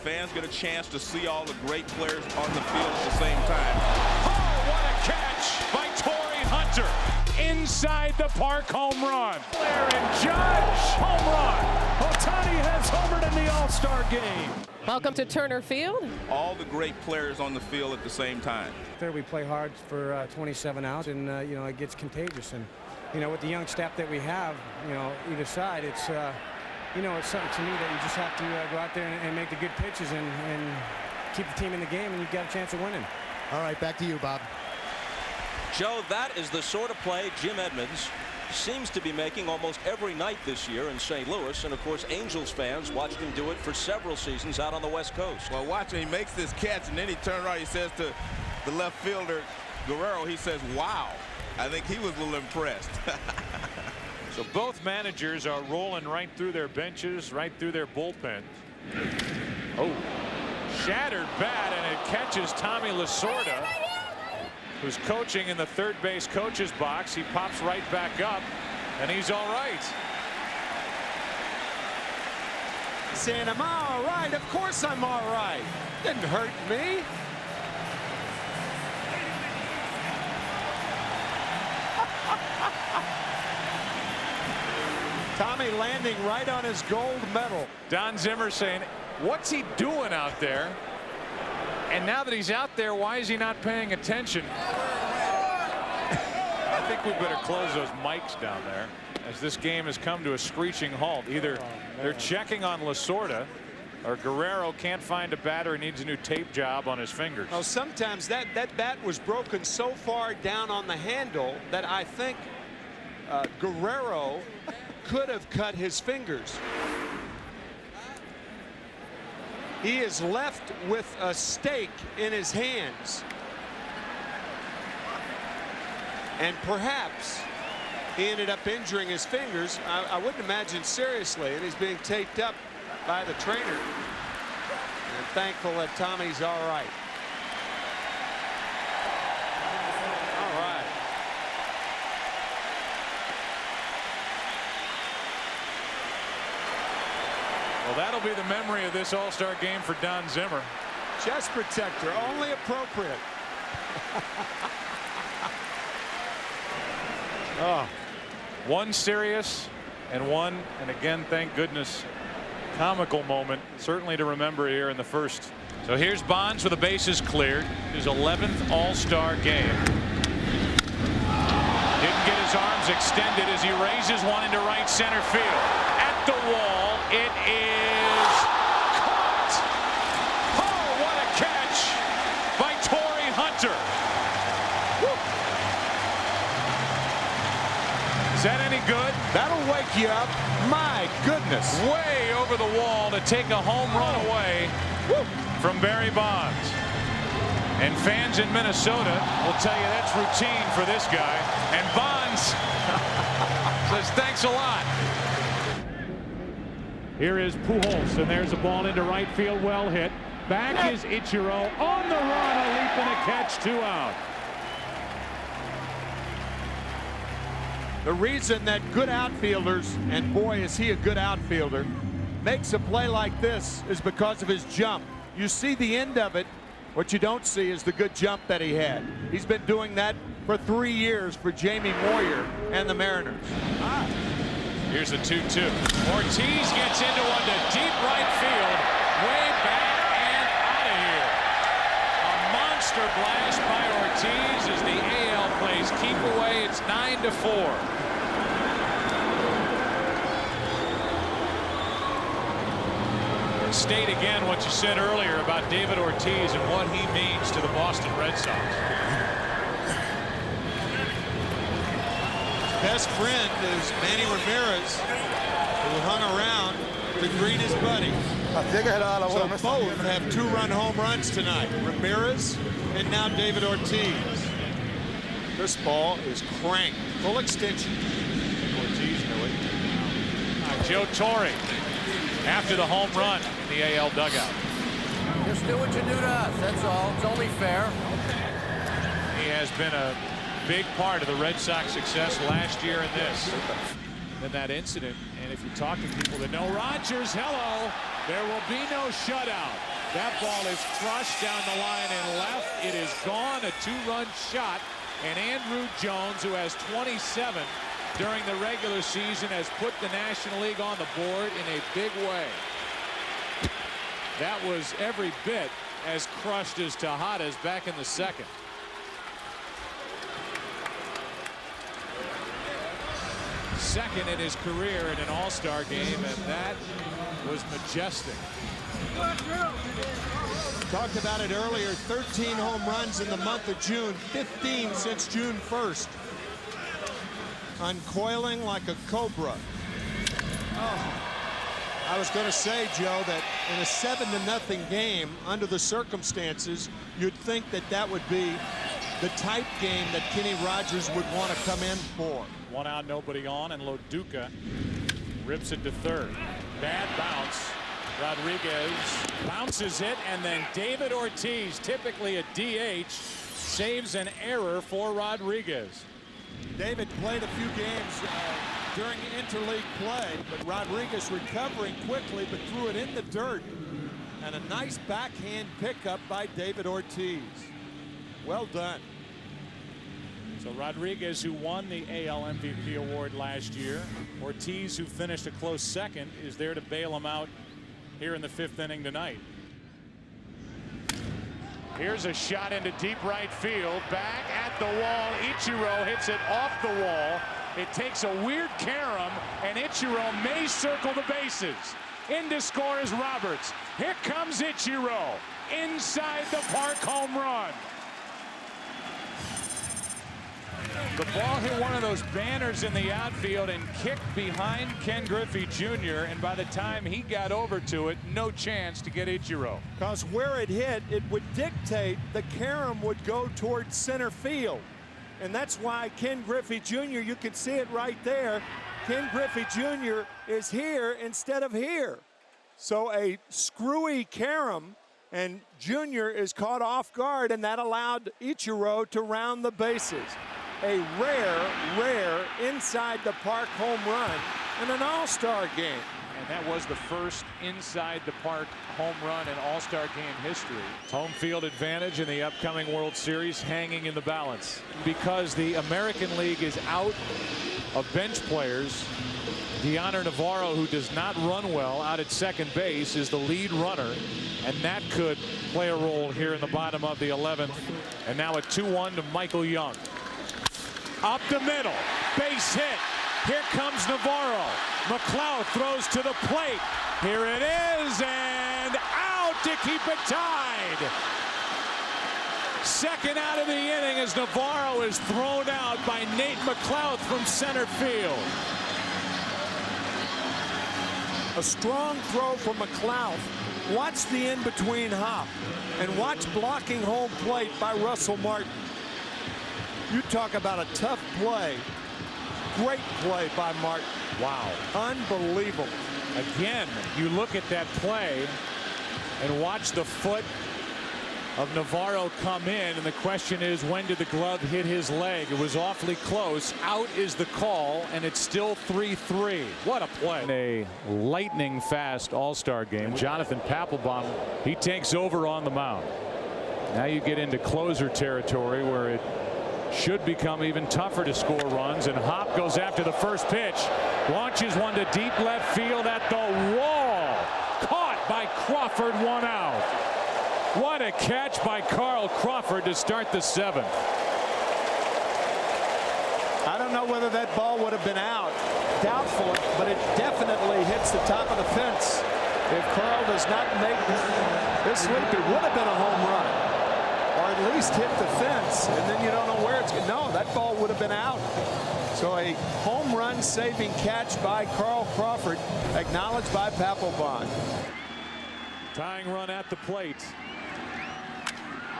Fans get a chance to see all the great players on the field at the same time. Oh, what a catch by Torrey Hunter. Inside the park home run. Blair and Judge, home run. Ohtani has homered in the All-Star game. Welcome to Turner Field. All the great players on the field at the same time. There we play hard for 27 outs, and you know, it gets contagious. And you know, with the young staff that we have, you know, either side, it's you know, it's something to me that you just have to go out there and make the good pitches and keep the team in the game, and you've got a chance of winning. All right, back to you, Bob. Joe, that is the sort of play Jim Edmonds seems to be making almost every night this year in St. Louis. And of course, Angels fans watched him do it for several seasons out on the West Coast. Well, watching, he makes this catch, and then he turns around, he says to the left fielder, Guerrero, he says, wow. I think he was a little impressed. So both managers are rolling right through their benches, right through their bullpen. Oh, shattered bat, and it catches Tommy Lasorda, who's coaching in the third base coach's box. He pops right back up, and he's all right. Saying, am I all right? Of course I'm all right. Didn't hurt me. Tommy landing right on his gold medal. Don Zimmer saying, what's he doing out there? And now that he's out there, why is he not paying attention? I think we better close those mics down there, as this game has come to a screeching halt. Either they're checking on Lasorda, or Guerrero can't find a batter and needs a new tape job on his fingers. Oh, sometimes that bat was broken so far down on the handle that I think Guerrero could have cut his fingers. He is left with a stake in his hands. And perhaps he ended up injuring his fingers. I wouldn't imagine seriously, and he's being taped up by the trainer. And thankful that Tommy's all right. All right. Well, that'll be the memory of this All-Star game for Don Zimmer. Chest protector, only appropriate. Oh, one serious and one, and again, thank goodness, comical moment, certainly to remember here in the first. So here's Bonds with the bases cleared. His 11th All-Star game. Didn't get his arms extended as he raises one into right center field. At the wall, it is caught. Oh, what a catch by Torrey Hunter. Woo. Is that any good? That'll wake you up. My goodness. Way over the wall to take a home run away from Barry Bonds. And fans in Minnesota will tell you that's routine for this guy. And Bonds says thanks a lot. Here is Pujols, and there's a ball into right field, well hit. Back is Ichiro on the run, a leap and a catch, 2 out. The reason that good outfielders, and boy is he a good outfielder, makes a play like this is because of his jump. You see the end of it. What you don't see is the good jump that he had. He's been doing that for 3 years for Jamie Moyer and the Mariners. Here's a 2-2. Ortiz gets into one to deep right field, way back and out of here. A monster blast by Ortiz as the AL plays keep away. It's 9-4. State again what you said earlier about David Ortiz and what he means to the Boston Red Sox. Best friend is Manny Ramirez, who hung around to greet his buddy. So both have 2-run home runs tonight. Ramirez and now David Ortiz. This ball is cranked, full extension. Ortiz knew it. Joe Torre after the home run in the AL dugout. Just do what you do to us, that's all. It's only fair. He has been a big part of the Red Sox success last year in this. Then that incident, and if you talk to people that know Rogers, hello, there will be no shutout. That ball is crushed down the line and left. It is gone. A 2-run shot. And Andrew Jones, who has 27 during the regular season, has put the National League on the board in a big way. That was every bit as crushed as Tejada's back in the second. Second in his career in an All-Star game, and that was majestic. Talked about it earlier, 13 home runs in the month of June, 15 since June 1st. Uncoiling like a cobra. Oh. I was going to say, Joe, that in a 7-0 game, under the circumstances, you'd think that that would be the type game that Kenny Rogers would want to come in for. 1 out, nobody on, and Loduca rips it to third. Bad bounce. Rodriguez bounces it, and then David Ortiz, typically a DH, saves an error for Rodriguez. David played a few games during interleague play, but Rodriguez recovering quickly, but threw it in the dirt. And a nice backhand pickup by David Ortiz. Well done. So Rodriguez, who won the AL MVP award last year, Ortiz, who finished a close second, is there to bail him out here in the 5th inning tonight. Here's a shot into deep right field. Back at the wall. Ichiro hits it off the wall. It takes a weird carom, and Ichiro may circle the bases. In to score is Roberts. Here comes Ichiro. Inside the park home run. The ball hit one of those banners in the outfield and kicked behind Ken Griffey Jr. And by the time he got over to it, no chance to get Ichiro. Because where it hit, it would dictate the carom would go towards center field. And that's why Ken Griffey Jr., you can see it right there, Ken Griffey Jr. is here instead of here. So a screwy carom, and Jr. is caught off guard, and that allowed Ichiro to round the bases. A rare inside the park home run in an All-Star game. And that was the first inside the park home run in All-Star game history. Home field advantage in the upcoming World Series hanging in the balance. Because the American League is out of bench players, Deoner Navarro, who does not run well out at second base, is the lead runner. And that could play a role here in the bottom of the 11th. And now a 2-1 to Michael Young. Up the middle, base hit. Here comes Navarro. McLeod throws to the plate. Here it is, and out to keep it tied. Second out of the inning as Navarro is thrown out by Nate McLeod from center field. A strong throw from McLeod. Watch the in-between hop, and watch blocking home plate by Russell Martin. You talk about a tough play. Great play by Martin. Wow. Unbelievable. Again, you look at that play and watch the foot of Navarro come in, and the question is, when did the glove hit his leg? It was awfully close. Out is the call, and it's still 3-3. What a play. A lightning fast All-Star game. Jonathan Papelbon, he takes over on the mound. Now you get into closer territory where it should become even tougher to score runs, and Hop goes after the first pitch, launches one to deep left field at the wall, caught by Crawford, 1 out. What a catch by Carl Crawford to start the 7th. I don't know whether that ball would have been out. Doubtful, but it definitely hits the top of the fence. If Carl does not make this leap, it would have been a home run. Or at least hit the fence, and then you don't know where it's going. No, that ball would have been out. So a home run saving catch by Carl Crawford, acknowledged by Papelbon. Tying run at the plate.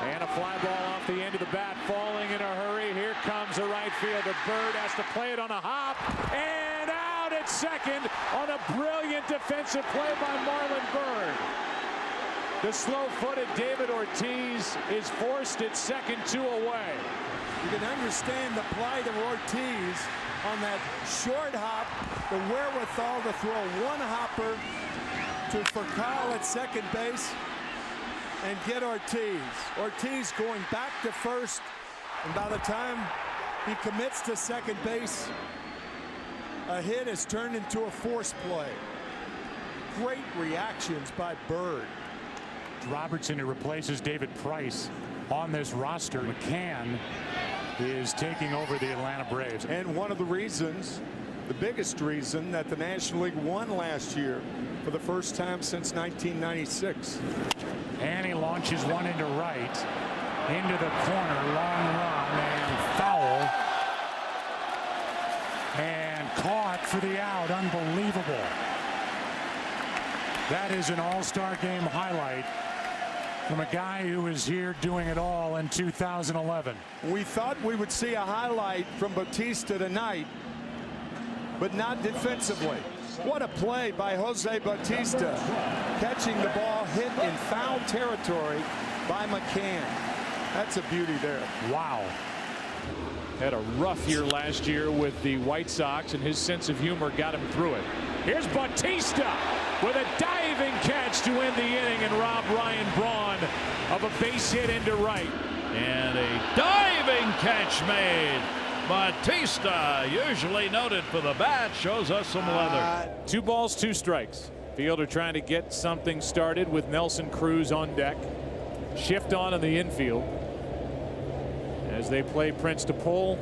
And a fly ball off the end of the bat, falling in a hurry. Here comes the right fielder. Bird has to play it on a hop, and out at second on a brilliant defensive play by Marlon Byrd. The slow-footed David Ortiz is forced at second, 2 away. You can understand the plight of Ortiz on that short hop, the wherewithal to throw one hopper for Carl at second base. and get Ortiz. Ortiz going back to first, and by the time he commits to second base, a hit has turned into a force play. Great reactions by Bird. Robertson, who replaces David Price on this roster. McCann is taking over the Atlanta Braves. And one of the reasons, the biggest reason, that the National League won last year for the first time since 1996. And he launches one into right, into the corner, long run, and foul. And caught for the out. Unbelievable. That is an all-star game highlight from a guy who was here doing it all in 2011. We thought we would see a highlight from Bautista tonight, but not defensively. What a play by Jose Bautista, catching the ball hit in foul territory by McCann. That's a beauty there. Wow. Had a rough year last year with the White Sox, and his sense of humor got him through it. Here's Bautista with a diving catch to end the inning and rob Ryan Braun of a base hit into right. And a diving catch made. Bautista, usually noted for the bat, shows us some leather. 2 balls, 2 strikes. Fielder trying to get something started with Nelson Cruz on deck. Shift on in the infield as they play Prince to pull,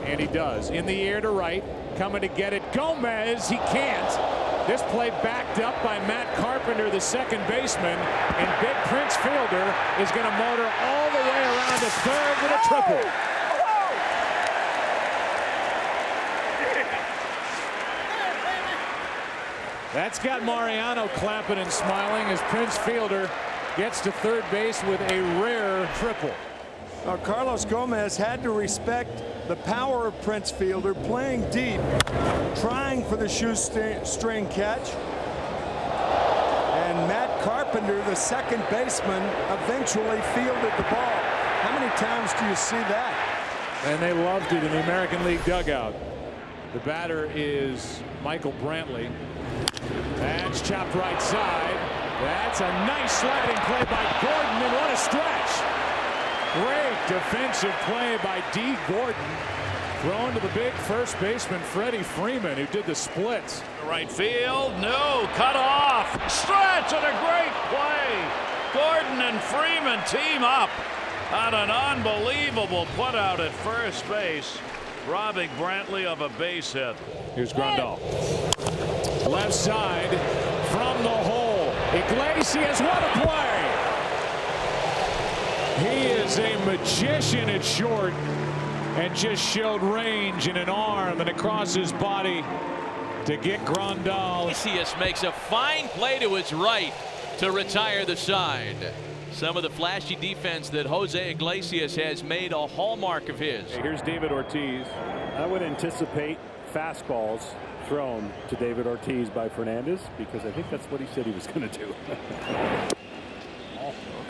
and he does. In the air to right, coming to get it. Gomez, he can't. This play backed up by Matt Carpenter, the second baseman, and big Prince Fielder is going to motor all the way around to third with a triple. That's got Mariano clapping and smiling as Prince Fielder gets to third base with a rare triple. Now, Carlos Gomez had to respect the power of Prince Fielder, playing deep, trying for the shoestring catch. And Matt Carpenter, the second baseman, eventually fielded the ball. How many times do you see that? And they loved it in the American League dugout. The batter is Michael Brantley. That's chopped right side. That's a nice sliding play by Gordon, and what a stretch. Great defensive play by D. Gordon. Thrown to the big first baseman, Freddie Freeman, who did the splits. Right field, no, cut off. Stretch and a great play. Gordon and Freeman team up on an unbelievable put out at first base, robbing Brantley of a base hit. Here's Grandal. Left side from the hole. Iglesias, what a play! He is a magician at short and just showed range in an arm and across his body to get Grandal. Iglesias makes a fine play to his right to retire the side. Some of the flashy defense that Jose Iglesias has made a hallmark of his. Here's David Ortiz. I would anticipate fastballs thrown to David Ortiz by Fernandez, because I think that's what he said he was going to do.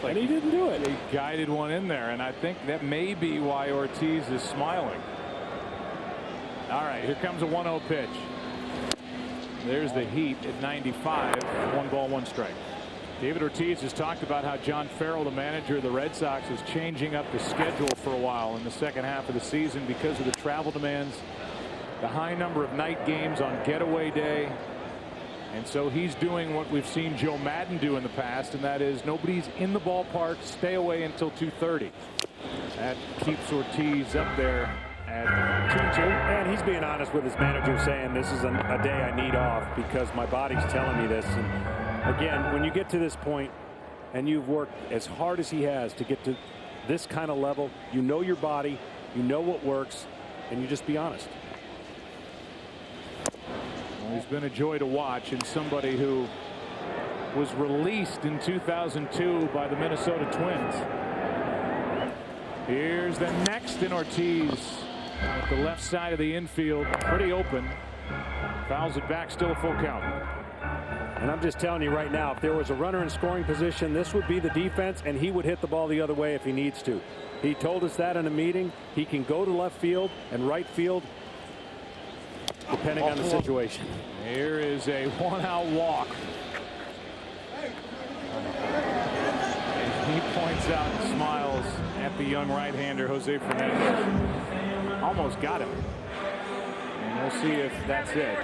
And he didn't do it. He guided one in there, and I think that may be why Ortiz is smiling. All right, here comes a 1-0 pitch. There's the heat at 95. 1 ball, 1 strike. David Ortiz has talked about how John Farrell, the manager of the Red Sox, is changing up the schedule for a while in the second half of the season because of the travel demands, the high number of night games on getaway day. And so he's doing what we've seen Joe Madden do in the past, and that is nobody's in the ballpark, stay away until 2:30. That keeps Ortiz up there at 2-2. And he's being honest with his manager, saying this is a day I need off because my body's telling me this. And again, when you get to this point and you've worked as hard as he has to get to this kind of level, you know your body, you know what works, and you just be honest. Well, he's been a joy to watch, and somebody who was released in 2002 by the Minnesota Twins. Here's the next in Ortiz at the left side of the infield, pretty open. Fouls it back, still a full count. And I'm just telling you right now, if there was a runner in scoring position, this would be the defense, and he would hit the ball the other way if he needs to. He told us that in a meeting. He can go to left field and right field, depending on the situation. Here is a 1-out walk. points out and smiles at the young right-hander, Jose Fernandez. Almost got him. And we'll see if that's it.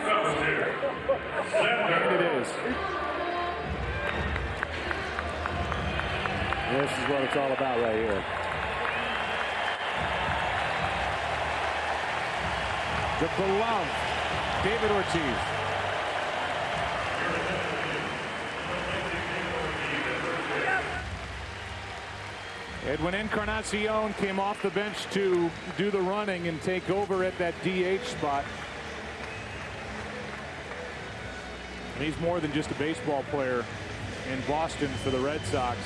And it is. This is what it's all about right here. The beloved David Ortiz. Edwin Encarnacion came off the bench to do the running and take over at that DH spot. And he's more than just a baseball player in Boston for the Red Sox.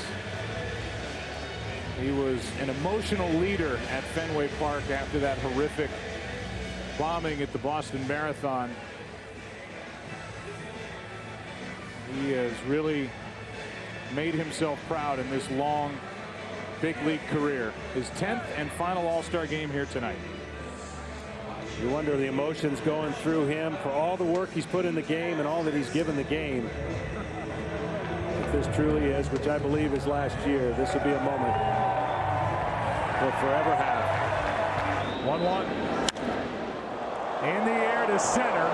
He was an emotional leader at Fenway Park after that horrific bombing at the Boston Marathon. He has really made himself proud in this long big league career. His 10th and final All-Star game here tonight. You wonder the emotions going through him for all the work he's put in the game and all that he's given the game. If this truly is, which I believe is last year, this will be a moment we'll forever have. 1-1. In the air to center.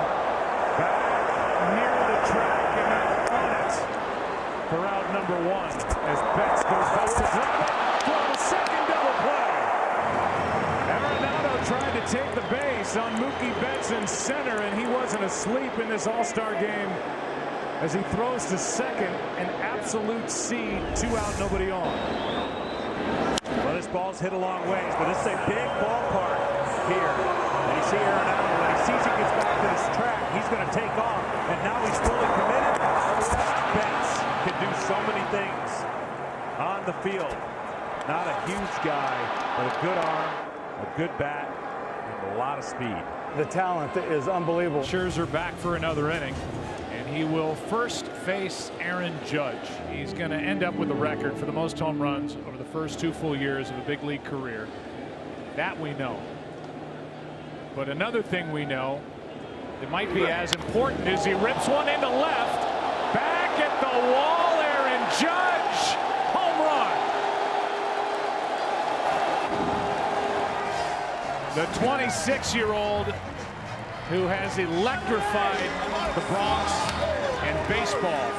Back near the track and on it for out number 1 as Betts goes back to drop it for the second double play. Arenado tried to take the base on Mookie Betts in center, and he wasn't asleep in this All-Star game as he throws to second. An absolute C, 2 out, nobody on. Well, this ball's hit a long ways, but it's a big ballpark here. And you see Arenado, when he sees he gets back to this track, he's going to take off, and now he's fully committed. Betts can do so many things on the field. Not a huge guy, but a good arm, a good bat, and a lot of speed. The talent is unbelievable. Scherzer back for another inning, and he will first face Aaron Judge. He's going to end up with a record for the most home runs over the first 2 full years of a big league career. That we know. But another thing we know that might be as important is he rips one into left. Back at the wall, Aaron Judge. Home run. The 26-year-old who has electrified the Bronx and baseball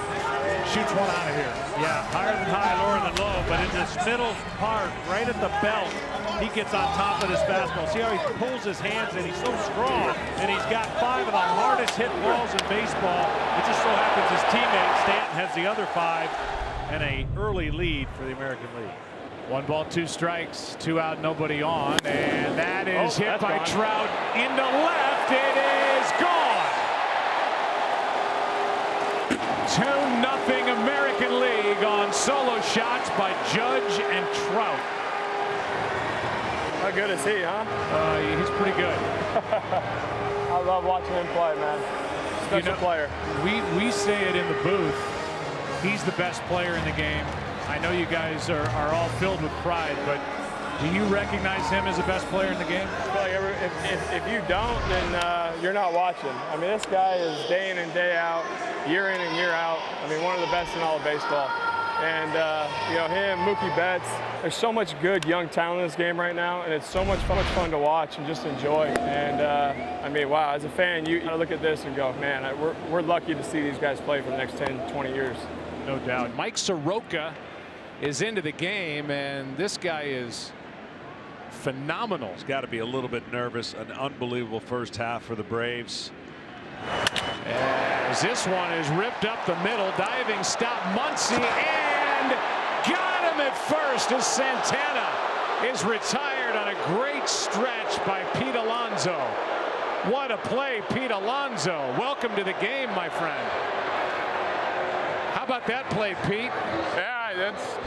shoots one out of here. Yeah, higher than high, lower than low, but in this middle part, right at the belt, he gets on top of this fastball. See how he pulls his hands in? He's so strong, and he's got 5 of the hardest hit balls in baseball. It just so happens his teammate Stanton has the other 5 and an early lead for the American League. 1 ball, 2 strikes, 2 out, nobody on, and that is hit by Trout into left. It is gone. 2-0 American League on solo shots by Judge and Trout. How good is he, huh? He's pretty good. I love watching him play, man. Special player. We say it in the booth. He's the best player in the game. I know you guys are all filled with pride, but do you recognize him as the best player in the game? I feel like if you don't, then you're not watching. I mean, this guy is day in and day out, year in and year out. I mean, one of the best in all of baseball. And, you know, him, Mookie Betts, there's so much good young talent in this game right now, and it's so much fun to watch and just enjoy. And, I mean, wow, as a fan, you look at this and go, man, we're lucky to see these guys play for the next 10, 20 years. No doubt. Mike Soroka is into the game, and this guy is phenomenal. He's got to be a little bit nervous. An unbelievable first half for the Braves. As this one is ripped up the middle, diving stop Muncy, and got him at first as Santana is retired on a great stretch by Pete Alonso. What a play, Pete Alonso. Welcome to the game, my friend. How about that play, Pete? Yeah,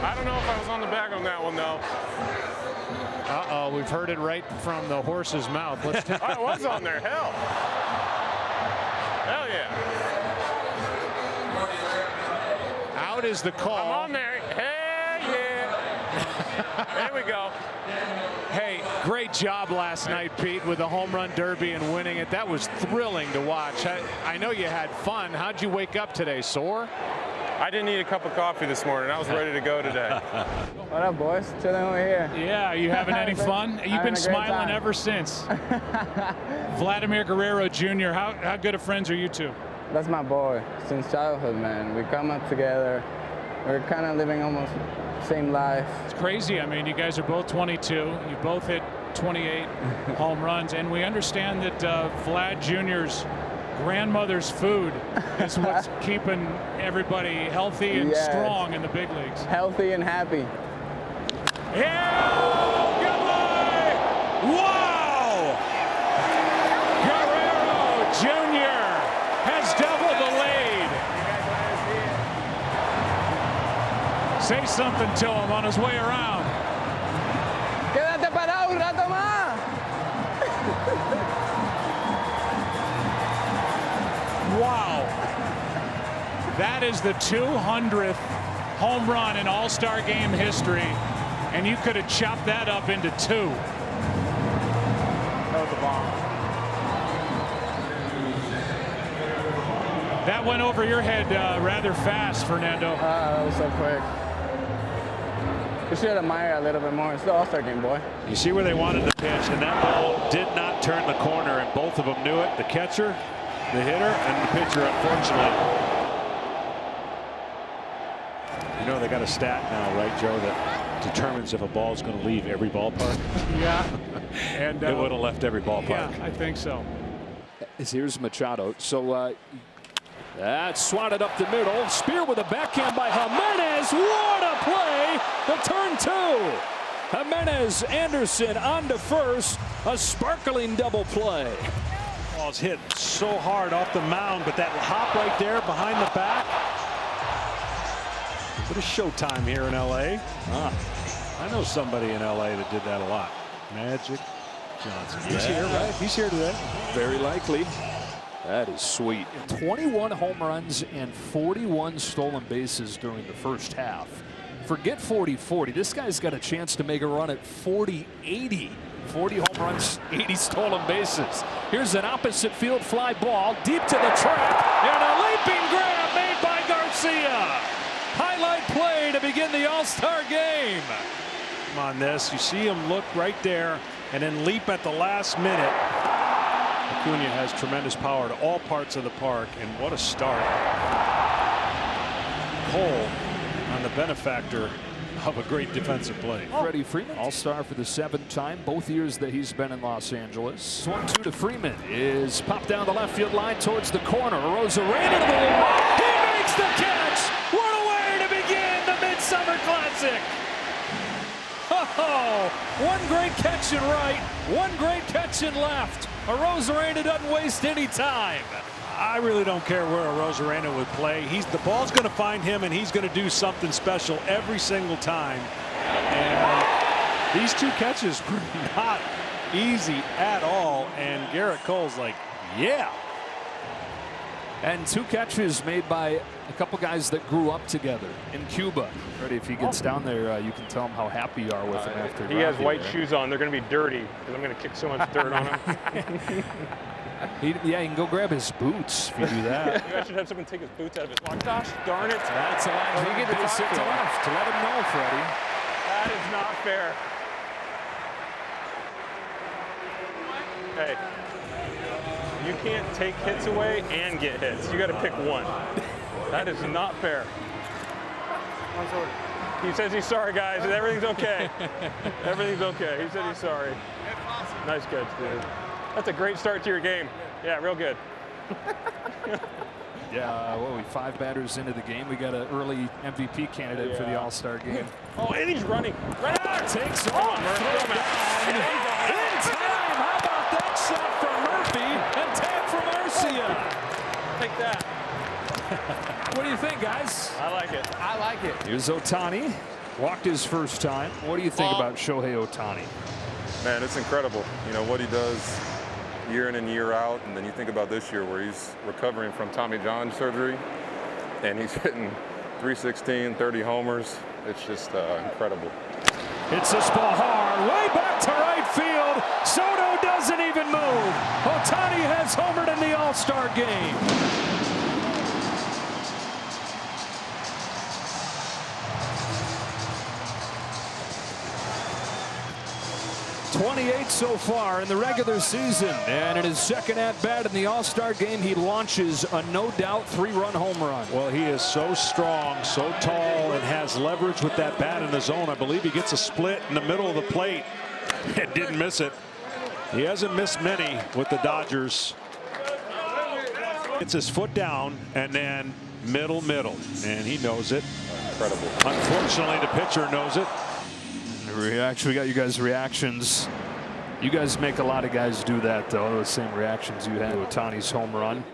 I don't know if I was on the back on that one, though. Uh-oh, we've heard it right from the horse's mouth. Let's I was on there, hell. Hell yeah. Out is the call. I'm on there. Hell yeah. There we go. Hey, great job last night, Pete, with the home run derby and winning it. That was thrilling to watch. I know you had fun. How'd you wake up today? Sore? I didn't need a cup of coffee this morning. I was ready to go today. What up, boys? Chilling over here. Yeah, are you having any fun? You've been smiling ever since. Vladimir Guerrero Jr., how good of friends are you two? That's my boy since childhood, man. We come up together. We're kind of living almost the same life. It's crazy. I mean, you guys are both 22. You both hit 28 home runs, and we understand that Vlad Jr.'s grandmother's food is what's keeping everybody healthy and strong in the big leagues. Healthy and happy. Yeah! Goodbye! Wow! Guerrero Jr. has doubled the lead. Say something to him on his way around. Quédate parado un rato más. Wow. That is the 200th home run in All-Star Game history, and you could have chopped that up into 2. That was a bomb. That went over your head rather fast, Fernando. That was so quick. We should admire a little bit more. It's the All-Star Game, boy. You see where they wanted to pitch, and that ball did not turn the corner, and both of them knew it. The catcher, the hitter, and the pitcher, unfortunately. You know, they got a stat now, right, Joe, that determines if a ball is going to leave every ballpark. Yeah. And it would have left every ballpark. Yeah, I think so. Here's Machado. So that's swatted up the middle. Spear with a backhand by Jimenez. What a play! The turn 2. Jimenez, Anderson on to first. A sparkling double play. Ball's hit so hard off the mound, but that hop right there behind the back. What a showtime here in L.A. I know somebody in L.A. that did that a lot. Magic Johnson. He's here, right? He's here today. Very likely. That is sweet. 21 home runs and 41 stolen bases during the first half. Forget 40-40. This guy's got a chance to make a run at 40-80. 40 home runs, 80 stolen bases. Here's an opposite field fly ball deep to the track, and a leaping grab made by Garcia. Highlight play to begin the All-Star game. On this, you see him look right there and then leap at the last minute. Acuna has tremendous power to all parts of the park, and what a start. Cole on the benefactor of a great defensive play. Freddie Freeman, all-star for the 7th time, both years that he's been in Los Angeles. 1-2 to Freeman is popped down the left field line towards the corner. Rosarena to the wall. He makes the catch. What a way to begin the Midsummer Classic. Oh, one great catch in right, one great catch in left. A Rosarena doesn't waste any time. I really don't care where a Rosarena would play. The ball's going to find him, and he's going to do something special every single time. And these 2 catches were not easy at all. And Garrett Cole's like, yeah. And 2 catches made by a couple guys that grew up together in Cuba. Freddie, if he gets down there, you can tell him how happy you are with him after. He has white shoes on. They're going to be dirty because I'm going to kick so much dirt on him. Yeah, he can go grab his boots if you do that. You guys should have someone take his boots out of his lock. Gosh darn it. That's a lot. You get to sit to left to let him know, Freddie. That is not fair. Hey, you can't take hits away and get hits. You got to pick one. That is not fair. He says he's sorry, guys, and everything's okay. Everything's okay. He said he's sorry. Nice catch, dude. That's a great start to your game. Yeah, real good. Yeah, what are we, 5 batters into the game? We got an early MVP candidate for the All-Star game. Oh, and he's running. Right out. Takes off. In time. How about that shot from Murphy and tag from Arcia? Take that. What do you think, guys? I like it. I like it. Here's Ohtani. Walked his first time. What do you think about Shohei Ohtani? Man, it's incredible. You know, what he does year in and year out. And then you think about this year where he's recovering from Tommy John surgery and he's hitting 316, 30 homers. It's just incredible. Hits this ball hard, way back to right field. Soto doesn't even move. Ohtani has homered in the All-Star game. 28 so far in the regular season, and in his second at-bat in the All-Star game, he launches a no-doubt 3-run home run. Well, he is so strong, so tall, and has leverage with that bat in the zone. I believe he gets a split in the middle of the plate and didn't miss it. He hasn't missed many with the Dodgers. Gets his foot down and then middle, and he knows it. Incredible. Unfortunately, the pitcher knows it. Reaction. We got you guys' reactions. You guys make a lot of guys do that, though. Those same reactions you had with Ohtani's home run.